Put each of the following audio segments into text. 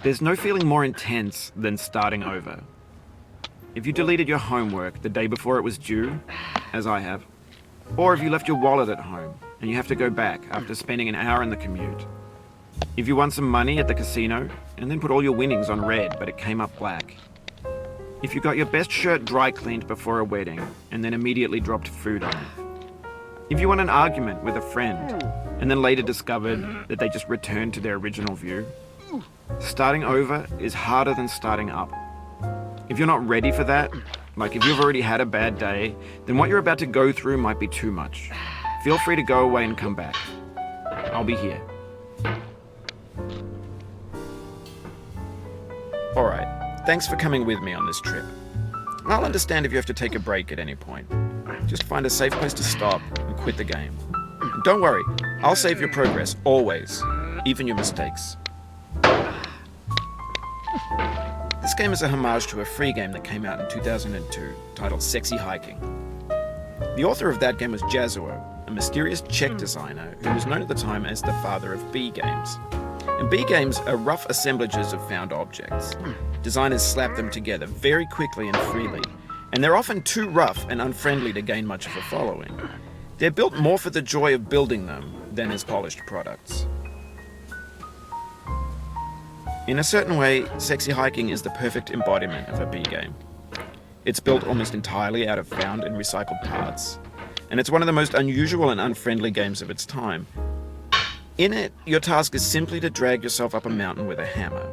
There's no feeling more intense than starting over. If you deleted your homework the day before it was due, as I have, or if you left your wallet at home and you have to go back after spending an hour in the commute. If you won some money at the casino and then put all your winnings on red but it came up black. If you got your best shirt dry cleaned before a wedding and then immediately dropped food on it. If you won an argument with a friend and then later discovered that they just returned to their original view. Starting over is harder than starting up. If you're not ready for that, like if you've already had a bad day, then what you're about to go through might be too much. Feel free to go away and come back. I'll be here. Alright, thanks for coming with me on this trip. I'll understand if you have to take a break at any point. Just find a safe place to stop and quit the game. And don't worry, I'll save your progress, always, even your mistakes. This game is a homage to a free game that came out in 2002, titled Sexy Hiking. The author of that game was Jazzuo, a mysterious Czech designer who was known at the time as the father of B games. And B games are rough assemblages of found objects. Designers slap them together very quickly and freely, and they're often too rough and unfriendly to gain much of a following. They're built more for the joy of building them than as polished products. In a certain way, Sexy Hiking is the perfect embodiment of a B game. It's built almost entirely out of found and recycled parts, and it's one of the most unusual and unfriendly games of its time. In it, your task is simply to drag yourself up a mountain with a hammer.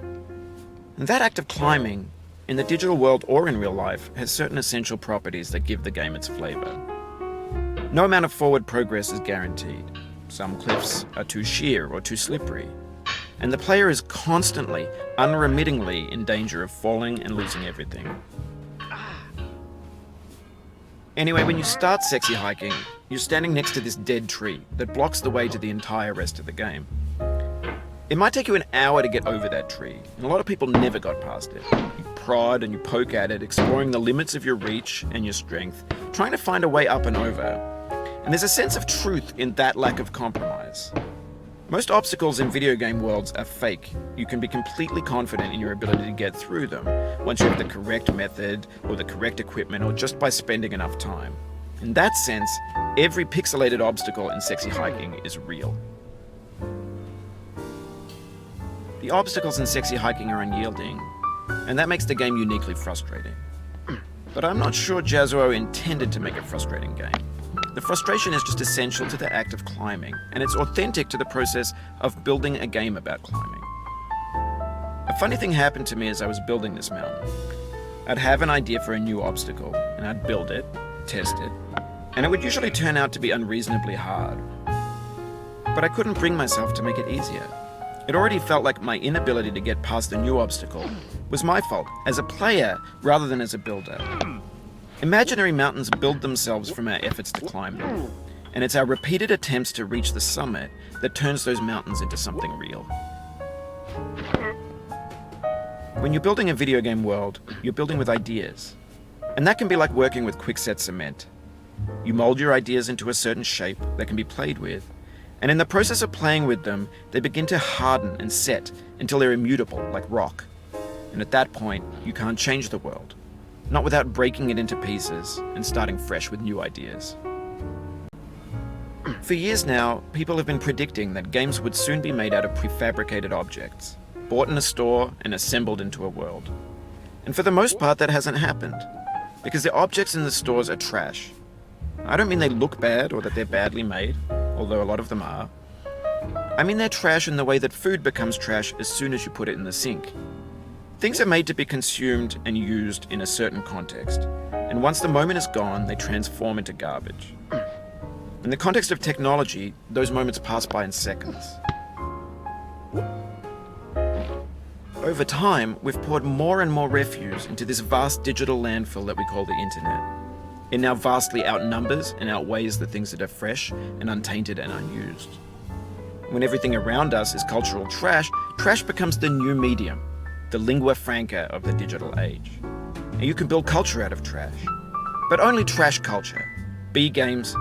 And that act of climbing, in the digital world or in real life, has certain essential properties that give the game its flavor. No amount of forward progress is guaranteed. Some cliffs are too sheer or too slippery. And the player is constantly, unremittingly in danger of falling and losing everything. Anyway, when you start Sexy Hiking, you're standing next to this dead tree that blocks the way to the entire rest of the game. It might take you an hour to get over that tree, and a lot of people never got past it. You prod and you poke at it, exploring the limits of your reach and your strength, trying to find a way up and over. And there's a sense of truth in that lack of compromise. Most obstacles in video game worlds are fake. You can be completely confident in your ability to get through them once you have the correct method or the correct equipment or just by spending enough time. In that sense, every pixelated obstacle in Sexy Hiking is real. The obstacles in Sexy Hiking are unyielding, and that makes the game uniquely frustrating. But I'm not sure Jazzuo intended to make a frustrating game. The frustration is just essential to the act of climbing, and it's authentic to the process of building a game about climbing. A funny thing happened to me as I was building this mountain. I'd have an idea for a new obstacle, and I'd build it, test it, and it would usually turn out to be unreasonably hard. But I couldn't bring myself to make it easier. It already felt like my inability to get past the new obstacle was my fault, as a player rather than as a builder. Imaginary mountains build themselves from our efforts to climb them, and it's our repeated attempts to reach the summit that turns those mountains into something real. When you're building a video game world, you're building with ideas, and that can be like working with quickset cement. You mold your ideas into a certain shape that can be played with, and in the process of playing with them, they begin to harden and set until they're immutable, like rock. And at that point, you can't change the world. Not without breaking it into pieces and starting fresh with new ideas. For years now, people have been predicting that games would soon be made out of prefabricated objects, bought in a store and assembled into a world. And for the most part, that hasn't happened, because the objects in the stores are trash. I don't mean they look bad or that they're badly made, although a lot of them are. I mean they're trash in the way that food becomes trash as soon as you put it in the sink. Things are made to be consumed and used in a certain context, and once the moment is gone, they transform into garbage. In the context of technology, those moments pass by in seconds. Over time, we've poured more and more refuse into this vast digital landfill that we call the internet. It now vastly outnumbers and outweighs the things that are fresh and untainted and unused. When everything around us is cultural trash, trash becomes the new medium, the lingua franca of the digital age. And you can build culture out of trash. But only trash culture. B games,